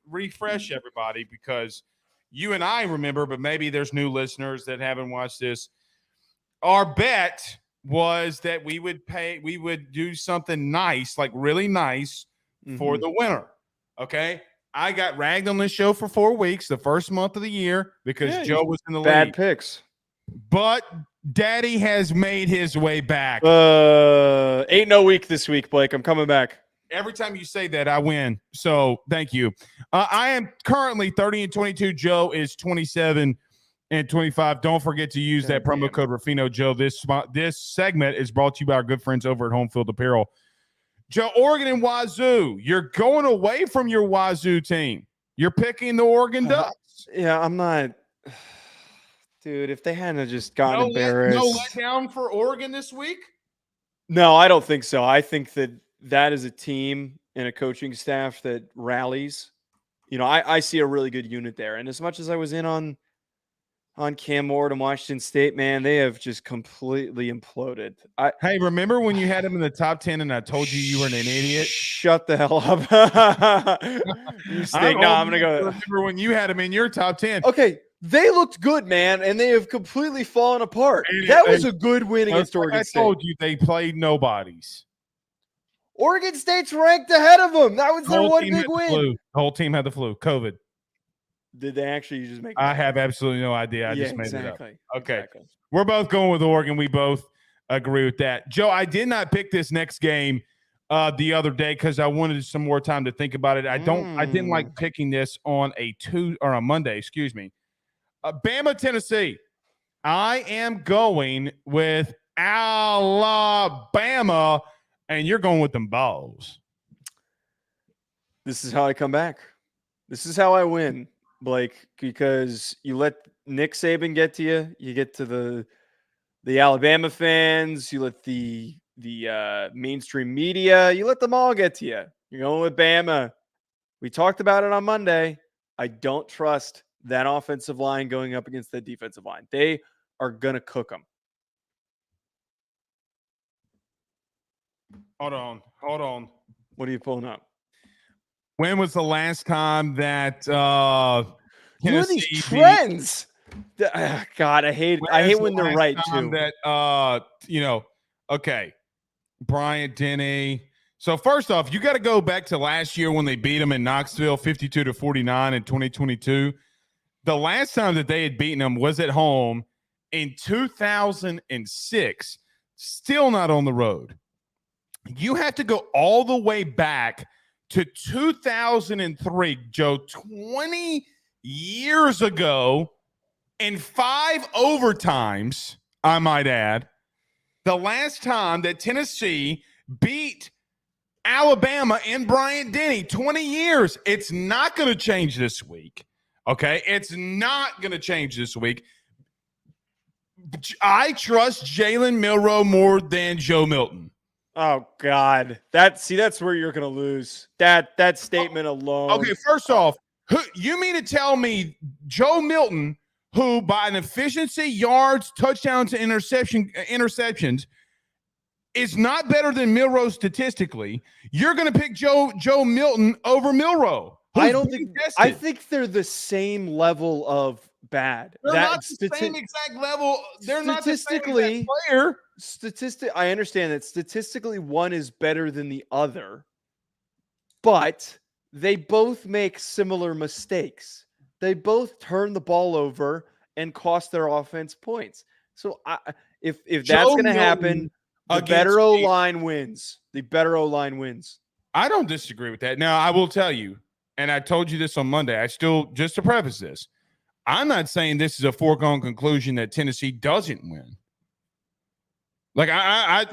refresh everybody, because you and I remember, but maybe there's new listeners that haven't watched this. Our bet was that we would do something nice, like really nice, for the winner. Okay. I got ragged on this show for 4 weeks, the first month of the year, because Joe was in the lead. Bad picks. But Daddy has made his way back. Ain't no week this week, Blake. I'm coming back. Every time you say that, I win. So thank you. I am currently 30-22. Joe is 27-25. Don't forget to use that promo code Ruffino Joe. This segment is brought to you by our good friends over at HomeField Apparel. Joe, Oregon and Wazoo. You're going away from your Wazoo team. You're picking the Oregon Ducks. Yeah, I'm not. Dude, if they hadn't just gotten embarrassed. No letdown for Oregon this week? No, I don't think so. I think that is a team and a coaching staff that rallies. You know, I see a really good unit there. And as much as I was in on Cam Ward and Washington State, man, they have just completely imploded. Hey, remember when you had them in the top 10 and I told you were an idiot? Shut the hell up. You stink. No, I'm going to go. Remember when you had them in your top 10? Okay. They looked good, man, and they have completely fallen apart. That was a good win against Oregon State. I told you they played nobodies. Oregon State's ranked ahead of them. That was their one big win. The whole team had the flu. COVID. Did they actually just make it? I have absolutely no idea. I just made it up. Okay. Exactly. We're both going with Oregon. We both agree with that. Joe, I did not pick this next game the other day because I wanted some more time to think about it. I didn't like picking this on a Monday, excuse me. Bama, Tennessee. I am going with Alabama, and you're going with them balls. This is how I come back. This is how I win, Blake, because you let Nick Saban get to you. You get to the Alabama fans. You let the mainstream media. You let them all get to you. You're going with Bama. We talked about it on Monday. I don't trust that offensive line going up against that defensive line. They are going to cook them. Hold on. What are you pulling up? When was the last time that What are these trends? God, I hate when they're right too. That okay. Bryant Denny. So first off, you got to go back to last year when they beat them in Knoxville 52-49 in 2022. The last time that they had beaten them was at home in 2006. Still not on the road. You have to go all the way back to 2003, Joe, 20 years ago, in 5 overtimes, I might add, the last time that Tennessee beat Alabama in Bryant-Denny. 20 years. It's not going to change this week. Okay? It's not going to change this week. I trust Jalen Milroe more than Joe Milton. Oh God, that's where you're gonna lose. That statement alone. Okay, first off, you mean to tell me Joe Milton, who by an efficiency, yards, touchdowns, and interceptions, is not better than Milroe statistically? You're going to pick Joe Milton over Milroe? I don't think. I think they're the same level of bad. They're not the same exact level. They're not the same exact player. I understand that statistically one is better than the other, but they both make similar mistakes. They both turn the ball over and cost their offense points. So if that's going to happen, the better O-line wins. The better O-line wins. I don't disagree with that. Now, I will tell you, and I told you this on Monday, just to preface this, I'm not saying this is a foregone conclusion that Tennessee doesn't win. Like I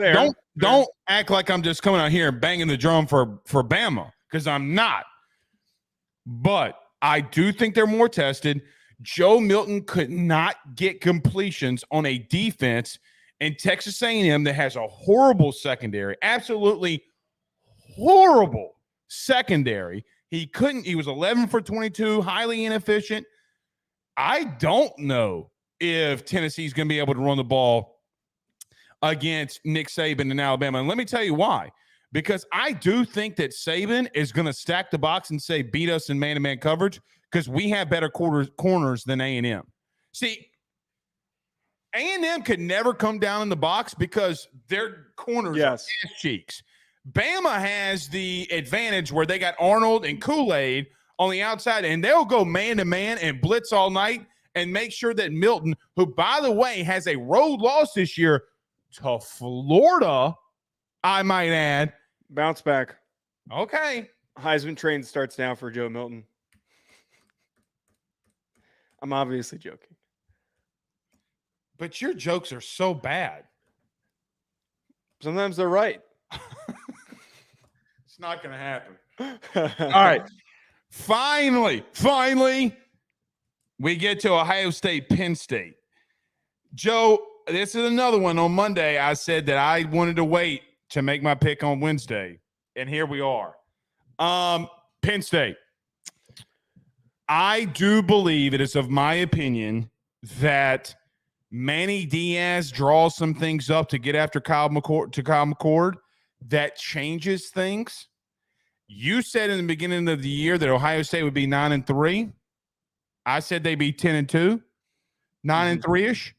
don't act like I'm just coming out here and banging the drum for Bama, because I'm not. But I do think they're more tested. Joe Milton could not get completions on a defense in Texas A&M that has a horrible secondary, absolutely horrible secondary. He was 11 for 22, highly inefficient. I don't know if Tennessee's going to be able to run the ball against Nick Saban in Alabama. And let me tell you why. Because I do think that Saban is going to stack the box and say, beat us in man-to-man coverage, because we have better corners than A&M. See, A&M could never come down in the box because their corners are ass cheeks. Bama has the advantage where they got Arnold and Kool-Aid on the outside, and they'll go man-to-man and blitz all night and make sure that Milton, who, by the way, has a road loss this year to Florida, I might add. Bounce back. Okay. Heisman train starts now for Joe Milton. I'm obviously joking. But your jokes are so bad. Sometimes they're right. It's not going to happen. All right. Finally, we get to Ohio State, Penn State. Joe, this is another one. On Monday, I said that I wanted to wait to make my pick on Wednesday, and here we are. Penn State. I do believe it is of my opinion that Manny Diaz draws some things up to get after Kyle McCord that changes things. You said in the beginning of the year that Ohio State would be 9-3. I said they'd be 10-2, 9-3-ish.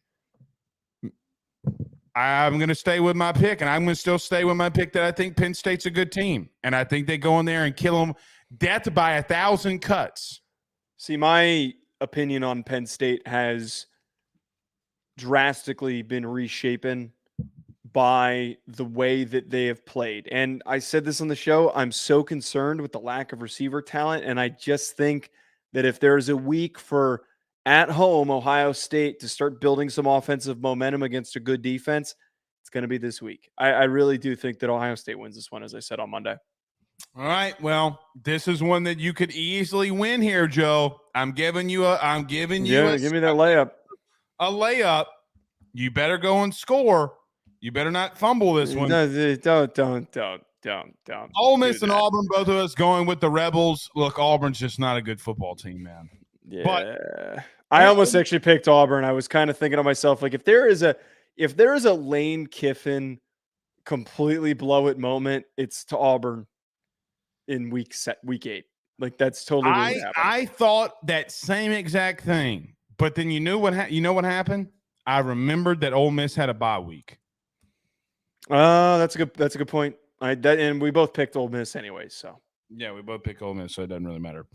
I'm going to stay with my pick, and I'm going to still stay with my pick that I think Penn State's a good team, and I think they go in there and kill them death by 1,000 cuts. See, my opinion on Penn State has drastically been reshapen by the way that they have played. And I said this on the show, I'm so concerned with the lack of receiver talent, and I just think that if there's a week for at home Ohio State to start building some offensive momentum against a good defense, it's going to be this week. I really do think that Ohio State wins this one, as I said on Monday. All right. Well, this is one that you could easily win here, Joe. Give me that layup. A layup. You better go and score. You better not fumble this one. Don't. Ole Miss and Auburn, both of us going with the Rebels. Look, Auburn's just not a good football team, man. Yeah. But I almost actually picked Auburn. I was kind of thinking to myself, like, if there is a Lane Kiffin completely blow it moment, it's to Auburn in week 8. Like, that's totally what happened. I thought that same exact thing, but then you know what happened? I remembered that Ole Miss had a bye week. That's a good point. And we both picked Ole Miss anyway, so yeah, we both picked Ole Miss, so it doesn't really matter.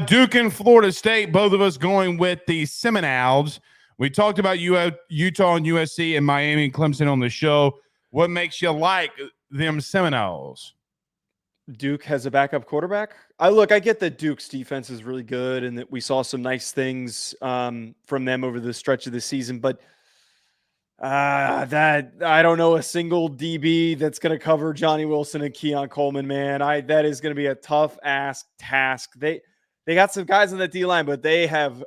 Duke and Florida State, both of us going with the Seminoles. We talked about Utah and USC and Miami and Clemson on the show. What makes you like them Seminoles? Duke has a backup quarterback. I get that Duke's defense is really good and that we saw some nice things from them over the stretch of the season, but that I don't know a single DB that's going to cover Johnny Wilson and Keon Coleman, man. That is going to be a tough ass task. They got some guys on that D line, but they have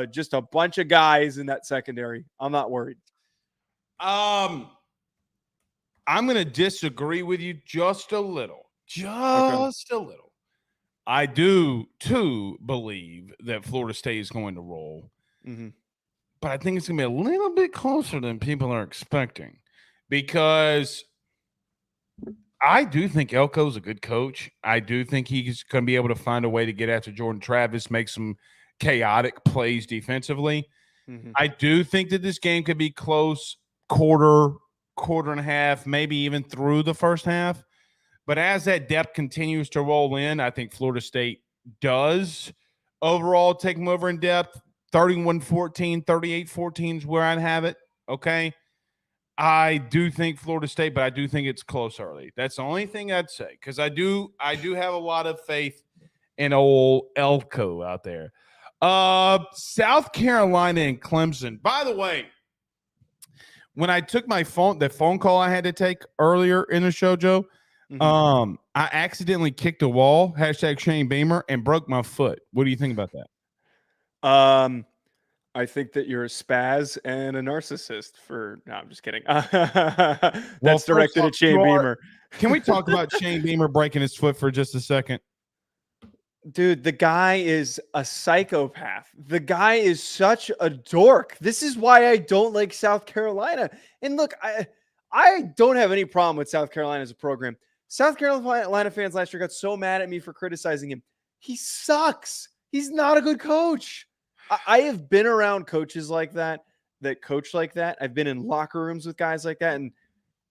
just a bunch of guys in that secondary. I'm not worried. I'm going to disagree with you just a little. A little. I do too believe that Florida State is going to roll. Mm-hmm. But I think it's going to be a little bit closer than people are expecting, because I do think Elko's a good coach. I do think he's going to be able to find a way to get after Jordan Travis, make some chaotic plays defensively. Mm-hmm. I do think that this game could be close, quarter and a half, maybe even through the first half. But as that depth continues to roll in, I think Florida State does overall take them over in depth. 31-14, 38-14 is where I'd have it. Okay. I do think Florida State, but I do think it's close early. That's the only thing I'd say, because I do have a lot of faith in old Elko out there. South Carolina and Clemson. By the way, when I took the phone call I had to take earlier in the show, Joe, I accidentally kicked a wall, #Shane Beamer, and broke my foot. What do you think about that? I think that you're a spaz and a narcissist no, I'm just kidding. That's directed at Shane Beamer. Can we talk about Shane Beamer breaking his foot for just a second? Dude, the guy is a psychopath. The guy is such a dork. This is why I don't like South Carolina. And look, I don't have any problem with South Carolina as a program. South Carolina fans last year got so mad at me for criticizing him. He sucks. He's not a good coach. I have been around coaches like that coach like that. I've been in locker rooms with guys like that. And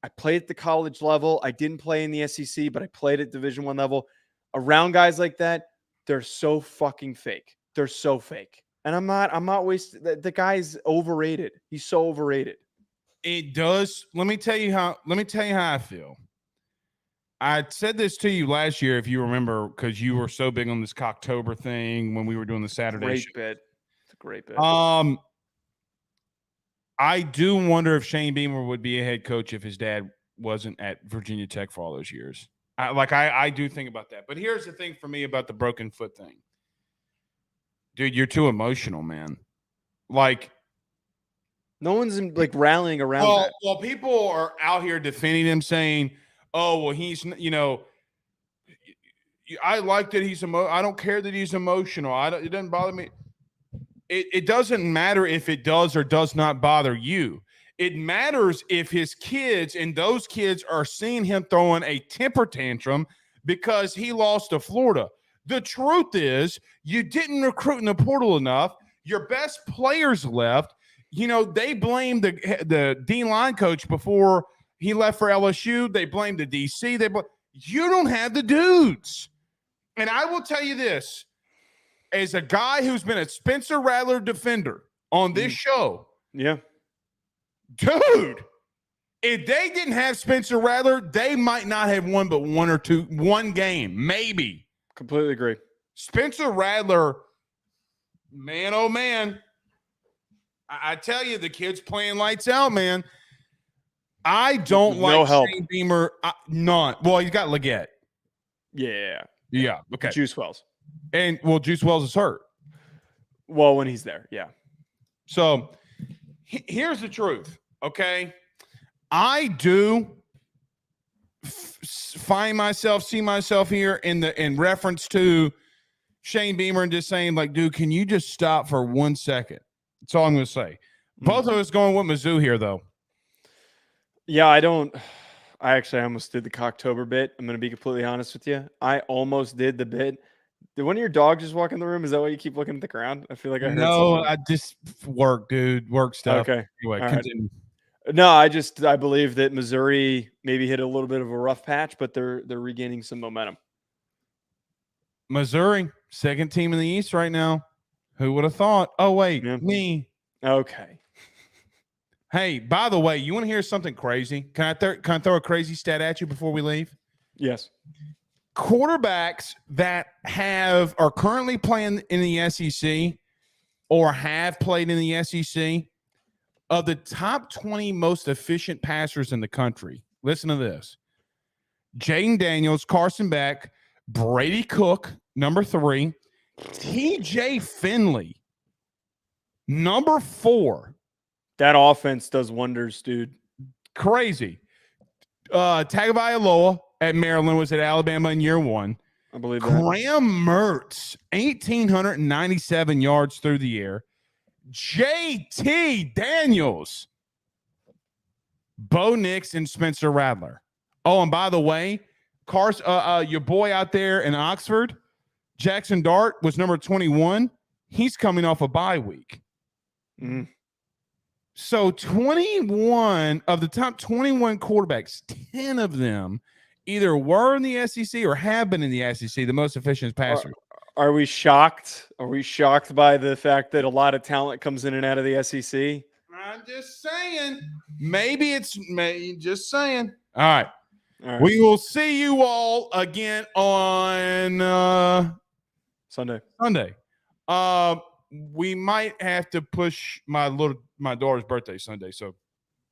I played at the college level. I didn't play in the SEC, but I played at Division I level. Around guys like that, they're so fucking fake. They're so fake. And I'm not wasting. The guy's overrated. He's so overrated. It does. Let me tell you how I feel. I said this to you last year, if you remember, because you were so big on this Cocktober thing when we were doing the Saturday show. It's a great bit. I do wonder if Shane Beamer would be a head coach if his dad wasn't at Virginia Tech for all those years. I do think about that. But here's the thing for me about the broken foot thing. Dude, you're too emotional, man. Like, no one's rallying around that. Well, people are out here defending him, saying, oh, well, he's, I like that he's I don't care that he's emotional. It doesn't bother me. It doesn't matter if it does or does not bother you. It matters if his kids and those kids are seeing him throwing a temper tantrum because he lost to Florida. The truth is, you didn't recruit in the portal enough. Your best players left. They blamed the D-line coach before he left for LSU. They blamed the DC. You don't have the dudes. And I will tell you this, as a guy who's been a Spencer Rattler defender on this show. Yeah. Dude, if they didn't have Spencer Rattler, they might not have won but one game, maybe. Completely agree. Spencer Rattler, man, oh man. I tell you, the kid's playing lights out, man. I don't like Shane Beamer. None. Well, he's got Leggett. Yeah. Yeah. Okay. Juice Wells. And, Juice Wells is hurt. Well, when he's there, yeah. So, here's the truth, okay? I do see myself here in reference to Shane Beamer and just saying, dude, can you just stop for 1 second? That's all I'm going to say. Both of us going with Mizzou here, though. Yeah, I almost did the Cocktober bit. I'm going to be completely honest with you. I almost did the bit. Did one of your dogs just walk in the room? Is that why you keep looking at the ground? I feel like I heard something. I just work, dude. Work stuff. Okay. Anyway, continue. Right. No, I believe that Missouri maybe hit a little bit of a rough patch, but they're regaining some momentum. Missouri, second team in the East right now. Who would have thought? Oh, wait, me. Okay. Hey, by the way, you want to hear something crazy? Can I throw a crazy stat at you before we leave? Yes. Quarterbacks that are currently playing in the SEC or have played in the SEC, of the top 20 most efficient passers in the country, listen to this. Jaden Daniels, Carson Beck, Brady Cook, number 3, TJ Finley, number 4. That offense does wonders, dude. Crazy. Tagovailoa at Maryland was at Alabama in year 1. I believe that. Graham Mertz, 1,897 yards through the air. JT Daniels, Bo Nix, and Spencer Rattler. Oh, and by the way, your boy out there in Oxford, Jackson Dart, was number 21. He's coming off a bye week. Mm. So 21 of the top 21 quarterbacks, 10 of them either were in the SEC or have been in the SEC, the most efficient passer. Are we shocked? Are we shocked by the fact that a lot of talent comes in and out of the SEC? I'm just saying. Just saying. All right. All right. We will see you all again on Sunday. We might have to push my daughter's birthday Sunday. So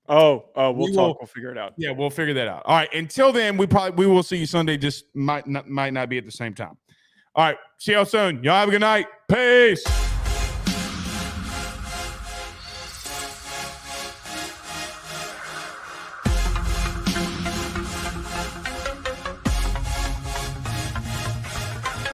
we'll figure it out. Yeah, we'll figure that out. All right. Until then, we will see you Sunday. Just might not be at the same time. All right. See y'all soon. Y'all have a good night. Peace.